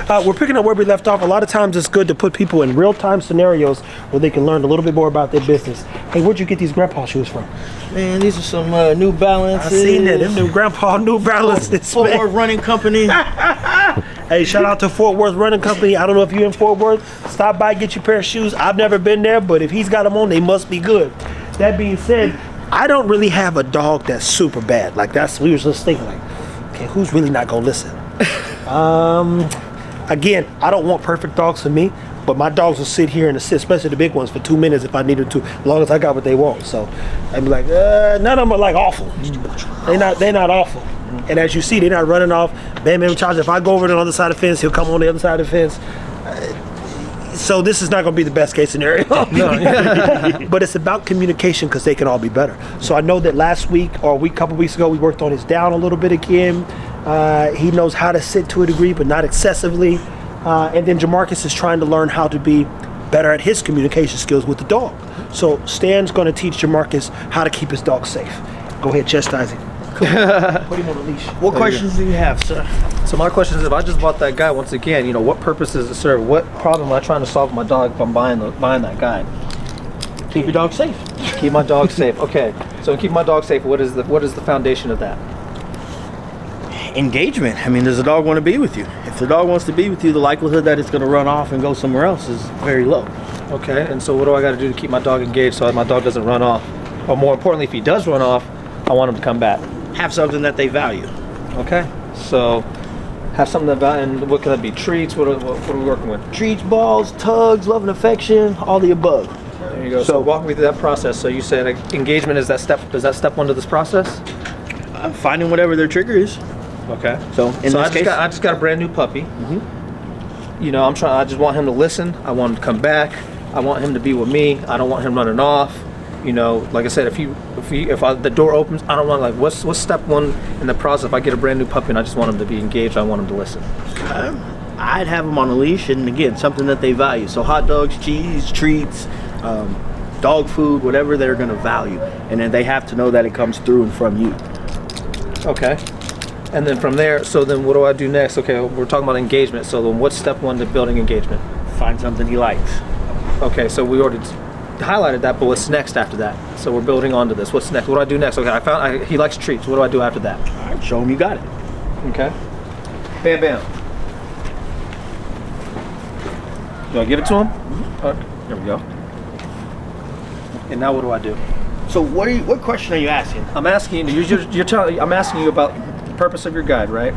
We're picking up where we left off. A lot of times it's good to put people in real-time scenarios where they can learn a little bit more about their business. Hey, where'd you get these grandpa shoes from? Man, these are some New Balances. I seen that. Them new grandpa New Balances. Fort Worth Running Company. Hey, shout out to Fort Worth Running Company. I don't know if you're in Fort Worth. Stop by, get your pair of shoes. I've never been there, but if he's got them on, they must be good. That being said, I don't really have a dog that's super bad. Like we was just thinking like, okay, who's really not gonna listen? Again, I don't want perfect dogs for me, but my dogs will sit here and assist, especially the big ones, for 2 minutes if I needed to, as long as I got what they want. So I'd be like, none of them are like awful. They're not awful. And as you see, they're not running off. Bam, bam, charge. If I go over to the other side of the fence, he'll come on the other side of the fence. So this is not going to be the best case scenario. But it's about communication because they can all be better. So I know that last week or a couple weeks ago, we worked on his down a little bit again. He knows how to sit to a degree, but not excessively. And then Jemarcus is trying to learn how to be better at his communication skills with the dog. So Stan's going to teach Jemarcus how to keep his dog safe. Go ahead, chastise him. Put him on a leash. What questions do you have, sir? So my question is, if I just bought that guy, once again, you know, what purpose does it serve? What problem am I trying to solve with my dog if I'm buying that guy? Keep your dog safe. Keep my dog safe. Okay. So keep my dog safe. What is the foundation of that? Engagement. I mean, does the dog want to be with you? If the dog wants to be with you, the likelihood that it's going to run off and go somewhere else is very low. Okay. And so what do I got to do to keep my dog engaged so my dog doesn't run off? Or more importantly, if he does run off, I want him to come back. Have something that they value. Okay. So have something that value, and what could that be? Treats? What are we working with? Treats, balls, tugs, love and affection, all the above. There you go. So walk me through that process. So you said engagement is that step. Is that step one to this process? Finding whatever their trigger is. Okay. So in this case, I just got a brand new puppy. You know, I just want him to listen. I want him to come back. I want him to be with me. I don't want him running off. You know, like I said, if the door opens, I don't want what's step one in the process. If I get a brand new puppy and I just want him to be engaged, I want him to listen. I'd have them on a leash, and again, something that they value. So hot dogs, cheese, treats, dog food, whatever they're going to value, and then they have to know that it comes through and from you. Okay. And then from there, so then what do I do next? Okay, we're talking about engagement. So then what's step one to building engagement? Find something he likes. Okay, so we already highlighted that, but what's next after that? So we're building onto this. What's next? What do I do next? Okay, he likes treats. What do I do after that? All right, show him you got it. Okay. Bam, bam. Do I give it to him? Okay, there we go. And now what do I do? So what question are you asking? I'm asking you. I'm asking you about the purpose of your guide, right?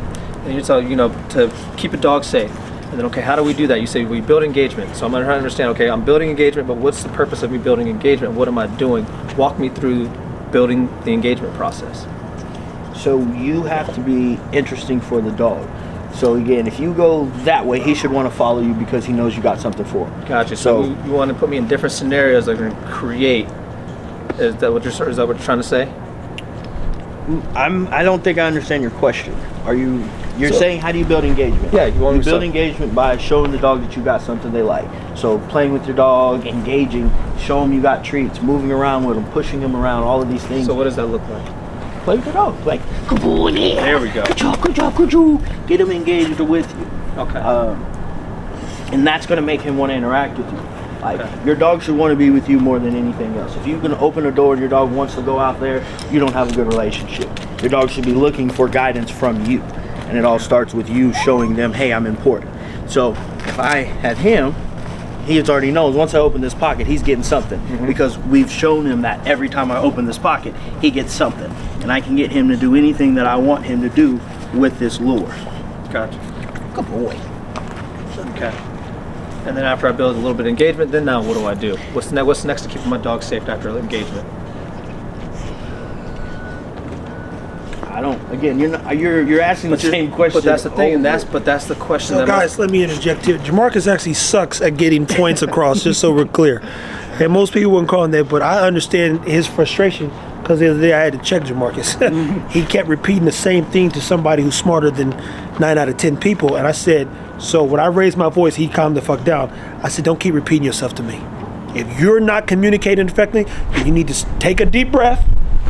And you're telling to keep a dog safe. And then, okay, how do we do that? You say we build engagement. So I'm trying to understand, okay, I'm building engagement, but what's the purpose of me building engagement? What am I doing? Walk me through building the engagement process. So you have to be interesting for the dog. So again, if you go that way, he should want to follow you because he knows you got something for him. Gotcha. So you want to put me in different scenarios that are going to create. Is that what you're trying to say? I don't think I understand your question. You're saying how do you build engagement? Yeah, you build engagement by showing the dog that you got something they like. So playing with your dog, engaging, show them you got treats, moving around with them, pushing them around, all of these things. So what does that look like? Play with your dog. Like, good boy, yeah. There we go. Good job, good job, good job. Get him engaged with you. Okay. And that's going to make him want to interact with you. Like, your dog should want to be with you more than anything else. If you're going to open a door and your dog wants to go out there, you don't have a good relationship. Your dog should be looking for guidance from you. And it all starts with you showing them, hey, I'm important. So if I had him, he already knows once I open this pocket, he's getting something. Because we've shown him that every time I open this pocket, he gets something. And I can get him to do anything that I want him to do with this lure. Gotcha. Good boy. Okay. And then after I build a little bit of engagement, then now what do I do? What's next to keeping my dog safe after engagement? I don't. Again, you're asking the same question. But that's the thing, and that's the question. So guys, let me interject here. Jemarcus actually sucks at getting points across, just so we're clear. And most people wouldn't call him that, but I understand his frustration because the other day I had to check Jemarcus. He kept repeating the same thing to somebody who's smarter than 9 out of 10 people, and I said, so when I raised my voice, he calmed the fuck down. I said, don't keep repeating yourself to me. If you're not communicating effectively, then you need to take a deep breath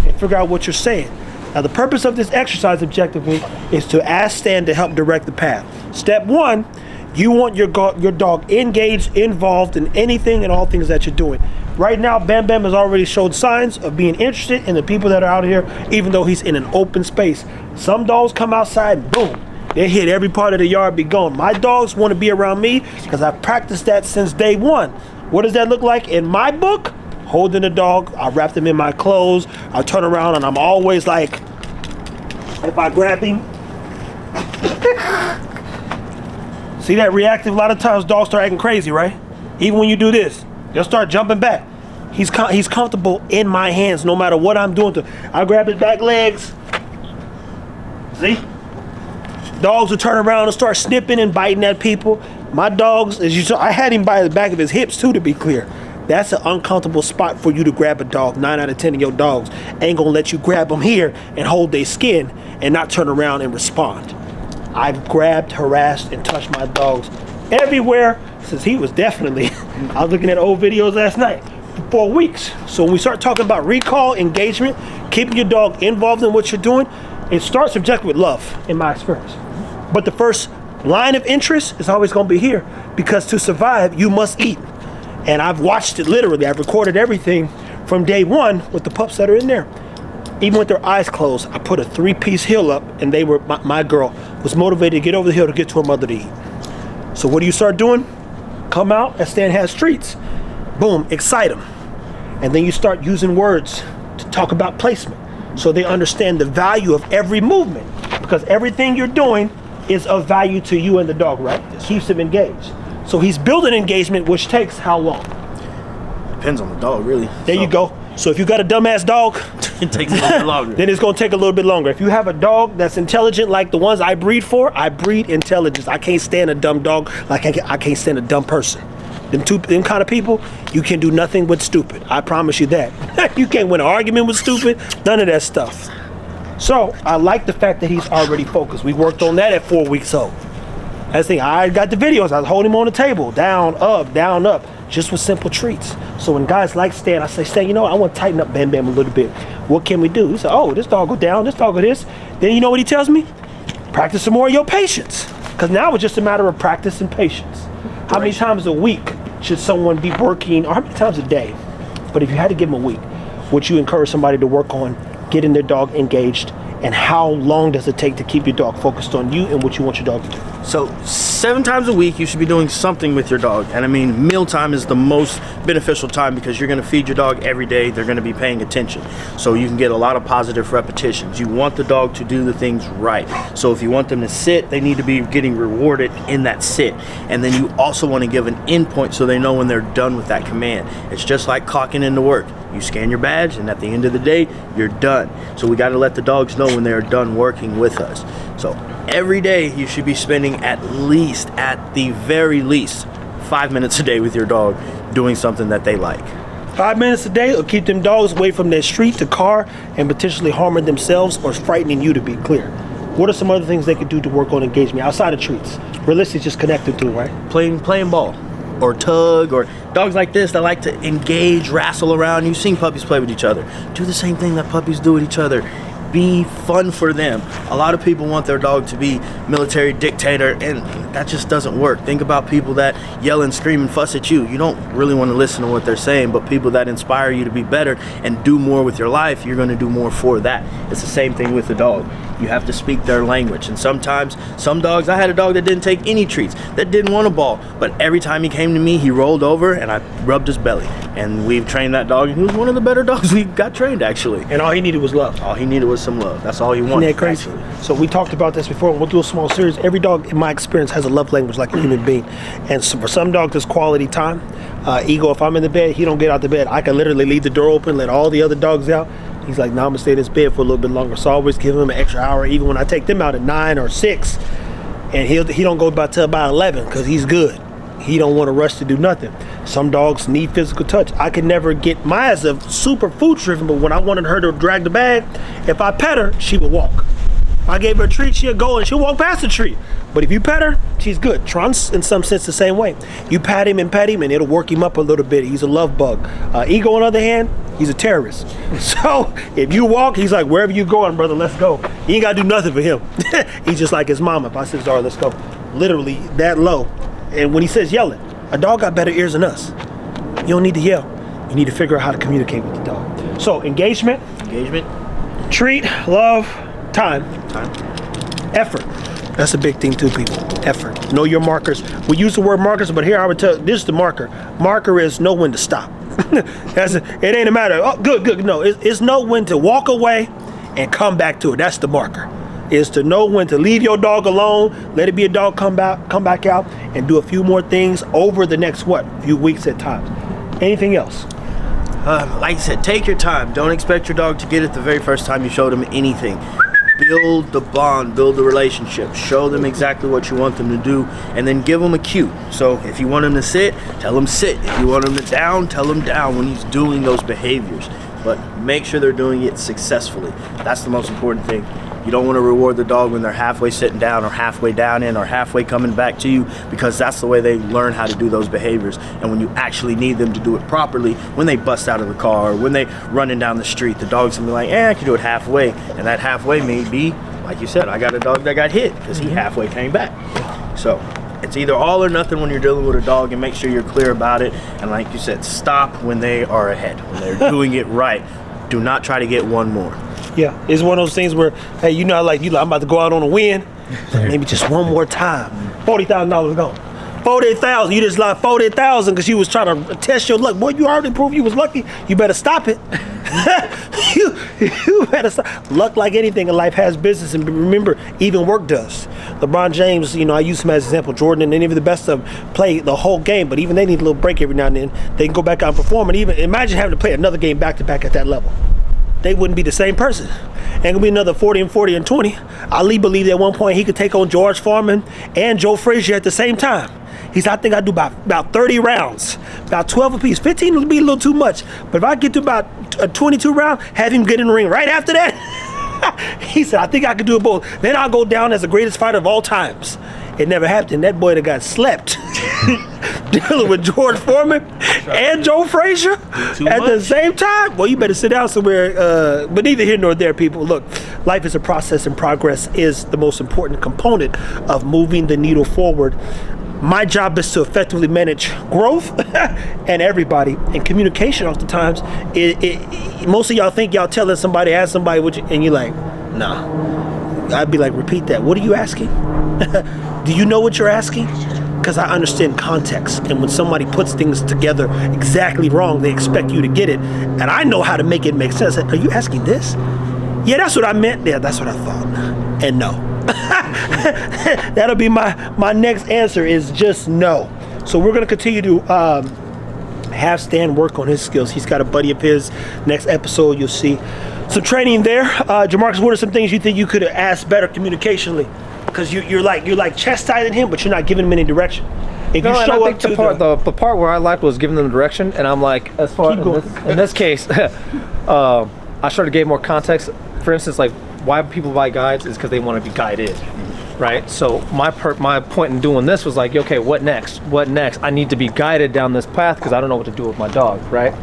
and figure out what you're saying. Now, the purpose of this exercise objectively is to ask Stan to help direct the path. Step one, You want your dog engaged, involved in anything and all things that you're doing. Right now, Bam Bam has already showed signs of being interested in the people that are out here, even though he's in an open space. Some dogs come outside and boom, they hit every part of the yard, be gone. My dogs want to be around me because I've practiced that since day one. What does that look like in my book? Holding the dog, I wrap them in my clothes, I turn around and I'm always like, if I grab him, see that reactive? A lot of times dogs start acting crazy, right? Even when you do this, they'll start jumping back. He's comfortable in my hands no matter what I'm doing to him. I grab his back legs. See? Dogs will turn around and start snipping and biting at people. My dogs, as you saw, I had him by the back of his hips too, to be clear. That's an uncomfortable spot for you to grab a dog. 9 out of 10 of your dogs ain't gonna let you grab them here and hold their skin and not turn around and respond. I've grabbed, harassed, and touched my dogs everywhere since he was definitely, I was looking at old videos last night, for 4 weeks. So when we start talking about recall, engagement, keeping your dog involved in what you're doing, it starts objectively with love, in my experience. But the first line of interest is always gonna be here, because to survive, you must eat. And I've watched it literally. I've recorded everything from day one with the pups that are in there. Even with their eyes closed, I put a 3-piece hill up, and they were, my girl was motivated to get over the hill to get to her mother to eat. So what do you start doing? Come out, as Stan has treats. Boom, excite them. And then you start using words to talk about placement, so they understand the value of every movement, because everything you're doing is of value to you and the dog, right? It keeps them engaged. So he's building engagement, which takes how long? Depends on the dog, really. There you go. So if you got a dumbass dog, it takes a little bit longer. Then it's gonna take a little bit longer. If you have a dog that's intelligent like the ones I breed for, I breed intelligence. I can't stand a dumb dog like I can't stand a dumb person. Them kind of people, you can do nothing but stupid. I promise you that. You can't win an argument with stupid, none of that stuff. So I like the fact that he's already focused. We worked on that at 4 weeks old. That's the thing, I got the videos, I was holding him on the table, down, up, just with simple treats. So when guys like Stan, I say, Stan, you know what, I want to tighten up Bam Bam a little bit. What can we do? He said, oh, this dog go down, this dog go this. Then you know what he tells me? Practice some more of your patience. Because now it's just a matter of practice and patience. How many times a week should someone be working, or how many times a day? But if you had to give them a week, would you encourage somebody to work on getting their dog engaged? And how long does it take to keep your dog focused on you and what you want your dog to do? So 7 times a week, you should be doing something with your dog. And I mean, mealtime is the most beneficial time, because you're gonna feed your dog every day. They're gonna be paying attention. So you can get a lot of positive repetitions. You want the dog to do the things right. So if you want them to sit, they need to be getting rewarded in that sit. And then you also wanna give an end point so they know when they're done with that command. It's just like clocking into work. You scan your badge, and at the end of the day, you're done. So we gotta let the dogs know when they're done working with us. So every day you should be spending at the very least 5 minutes a day with your dog doing something that they like. 5 minutes a day will keep them dogs away from their street to car and potentially harming themselves or frightening you, to be clear. What are some other things they could do to work on engagement outside of treats? Realistically, just connecting to, right? Playing ball or tug, or dogs like this that like to engage, wrestle around. You've seen puppies play with each other. Do the same thing that puppies do with each other. Be fun for them. A lot of people want their dog to be military dictator, and that just doesn't work. Think about people that yell and scream and fuss at you. You don't really want to listen to what they're saying, but people that inspire you to be better and do more with your life, you're going to do more for that. It's the same thing with the dog. You have to speak their language. And sometimes, some dogs, I had a dog that didn't take any treats, that didn't want a ball, but every time he came to me, he rolled over and I rubbed his belly. And we've trained that dog, and he was one of the better dogs we got trained, actually. And all he needed was love. All he needed was some love. That's all he wanted. Isn't that crazy? Actually. So we talked about this before, and we'll do a small series. Every dog, in my experience, has a love language like a human being. And so for some dogs, it's quality time. Ego, if I'm in the bed, he don't get out the bed. I can literally leave the door open, let all the other dogs out. He's like, no, I'm gonna stay in this bed for a little bit longer. So I always give him an extra hour, even when I take them out at 9 or 6. And he don't go till about 11, because he's good. He don't want to rush to do nothing. Some dogs need physical touch. I could never get mine as a super food driven, but when I wanted her to drag the bag, if I pet her, she would walk. If I gave her a treat, she'll go and she'll walk past the treat. But if you pet her, she's good. Tron's in some sense the same way. You pat him and it'll work him up a little bit. He's a love bug. Ego, on the other hand, he's a terrorist. So if you walk, he's like, wherever you going, brother, let's go. You ain't gotta do nothing for him. He's just like his mama. If I said, all right, let's go. literally that low. And when he says yelling, a dog got better ears than us. You don't need to yell. You need to figure out how to communicate with the dog. So engagement, treat, love, time, effort. That's a big thing too, people. Effort. Know your markers. We use the word markers, but here I would tell, this is the marker. Marker is know when to stop. It ain't a matter, oh, good. No, it's know when to walk away and come back to it. That's the marker. Is to know when to leave your dog alone, let it be a dog, come back out, and do a few more things over the next, few weeks at times. Anything else? Like I said, take your time. Don't expect your dog to get it the very first time you showed him anything. Build the bond, build the relationship, show them exactly what you want them to do, and then give them a cue. So if you want him to sit, tell him sit. If you want him to down, tell him down when he's doing those behaviors. But make sure they're doing it successfully. That's the most important thing. You don't want to reward the dog when they're halfway sitting down or halfway down in or halfway coming back to you, because that's the way they learn how to do those behaviors. And when you actually need them to do it properly, when they bust out of the car, or when they running down the street, the dog's gonna be like, I can do it halfway. And that halfway may be, like you said, I got a dog that got hit because he halfway came back. So it's either all or nothing when you're dealing with a dog, and make sure you're clear about it. And like you said, stop when they are ahead, when they're doing it right. Do not try to get one more. Yeah, it's one of those things where, hey, I'm about to go out on a win. Maybe just one more time. $40,000 gone. 40,000. You just like 40,000 because you was trying to test your luck. Boy, you already proved you was lucky. You better stop it. you better stop. Luck, like anything in life, has business, and remember, even work does. LeBron James, I use him as an example. Jordan and any of the best of them play the whole game, but even they need a little break every now and then. They can go back out and perform, and even imagine having to play another game back to back at that level. They wouldn't be the same person. And gonna be another 40 and 20. Ali believed at one point he could take on George Foreman and Joe Frazier at the same time. He said, I think I'd do about 30 rounds, about 12 apiece. 15 would be a little too much. But if I get to about a 22 round, have him get in the ring right after that. He said, I think I could do it both. Then I'll go down as the greatest fighter of all times. It never happened. That boy that got slept dealing with George Foreman and Joe Frazier at the same time. Well, you better sit down somewhere. But neither here nor there, people. Look, life is a process, and progress is the most important component of moving the needle forward. My job is to effectively manage growth and everybody. And communication oftentimes, most of y'all think y'all telling somebody, ask somebody, and you're like, nah. I'd be like, repeat that. What are you asking? Do you know what you're asking? Because I understand context. And when somebody puts things together exactly wrong, they expect you to get it. And I know how to make it make sense. Are you asking this? Yeah, that's what I meant. Yeah, that's what I thought. And no. That'll be my next answer, is just no. So we're going to continue to have Stan work on his skills. He's got a buddy of his. Next episode, you'll see some training there. Jemarcus, what are some things you think you could have asked better communicationally? Because you're like chastising him, but you're not giving him any direction. If you show up to the part where I liked was giving them direction, and I'm like, as far in this case, I sort of gave more context. For instance, like why people buy guides is because they want to be guided, right? So my point in doing this was like, okay, what next? What next? I need to be guided down this path because I don't know what to do with my dog, right?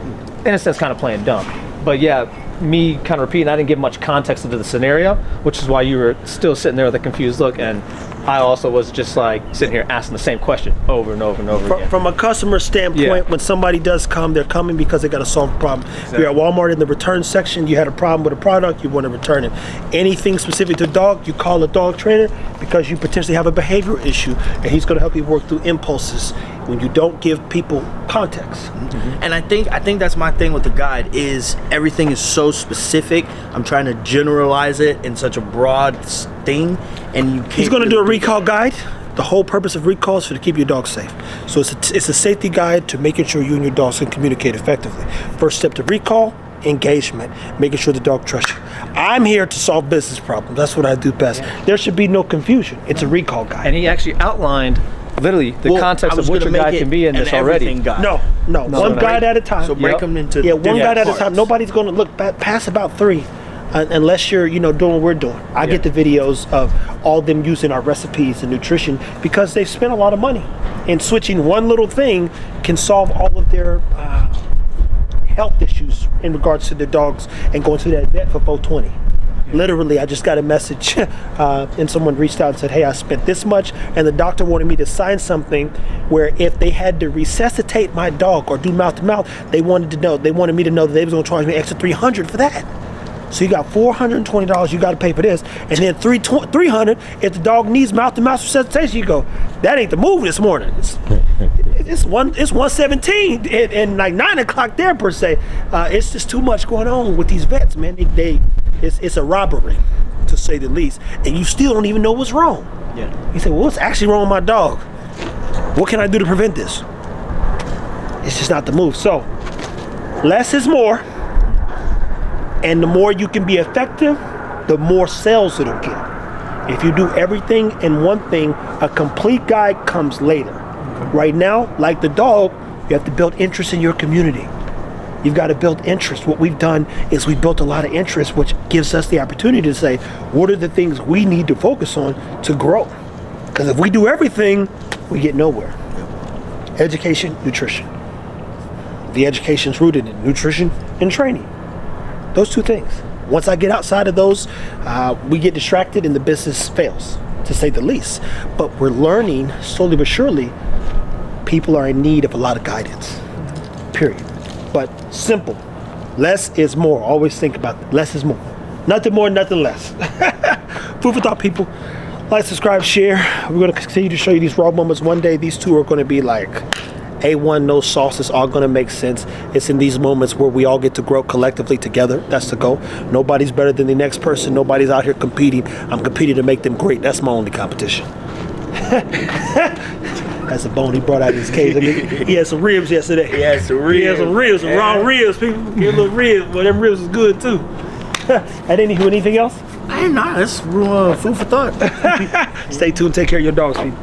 In a sense, kind of playing dumb. But yeah, me kind of repeating, I didn't give much context into the scenario, which is why you were still sitting there with a confused look, and I also was just like sitting here asking the same question over and over and over again. From a customer standpoint, when somebody does come, they're coming because they got to solve a problem. Exactly. If you're at Walmart in the return section, you had a problem with a product, you want to return it. Anything specific to dog, you call a dog trainer because you potentially have a behavioral issue, and he's going to help you work through impulses when you don't give people context. Mm-hmm. And I think that's my thing with the guide, is everything is so specific. I'm trying to generalize it in such a broad thing, and you can't. He's going to do a recall guide. The whole purpose of recall is to keep your dog safe. So it's a safety guide to making sure you and your dogs can communicate effectively. First step to recall, engagement, making sure the dog trusts you. I'm here to solve business problems. That's what I do best. Yeah. There should be no confusion. It's a recall guide. And he actually outlined literally the context of what your guide can be in this already. No, one guide at a time. So break them into one guide at a time. Nobody's going to look past about 3 unless you're doing what we're doing. I get the videos of all them using our recipes and nutrition because they've spent a lot of money, and switching one little thing can solve all of their health issues in regards to their dogs and going to that vet for 420. Literally, I just got a message and someone reached out and said, hey, I spent this much, and the doctor wanted me to sign something where if they had to resuscitate my dog or do mouth to mouth, they wanted me to know that they was gonna charge me extra $300 for that. So you got $420 you got to pay for this, and then $300 if the dog needs mouth-to-mouth resuscitation. You go, that ain't the move this morning. It's 1:17 and like 9 o'clock there per se. It's just too much going on with these vets, man. It's a robbery, to say the least, and you still don't even know what's wrong. Yeah. You say, well, what's actually wrong with my dog? What can I do to prevent this? It's just not the move. So less is more. And the more you can be effective, the more sales it'll get. If you do everything in one thing, a complete guide comes later. Right now, like the dog, you have to build interest in your community. You've got to build interest. What we've done is we built a lot of interest, which gives us the opportunity to say, what are the things we need to focus on to grow? Because if we do everything, we get nowhere. Education, nutrition. The education's rooted in nutrition and training. Those two things. Once I get outside of those, we get distracted and the business fails, to say the least. But we're learning, slowly but surely, people are in need of a lot of guidance, period. But simple, less is more. Always think about that. Less is more. Nothing more, nothing less. Food for thought, people. Like, subscribe, share. We're going to continue to show you these raw moments. One day, these two are going to be like A1, no sauce. It's all going to make sense. It's in these moments where we all get to grow collectively together. That's the goal. Nobody's better than the next person. Nobody's out here competing. I'm competing to make them great. That's my only competition. That's a bone he brought out of his cage. I mean, he had some ribs yesterday. He had some ribs. Some raw ribs. People get a little ribs, but them ribs is good too. And anything else? Hey, nah, that's food for thought. Stay tuned. Take care of your dogs, people.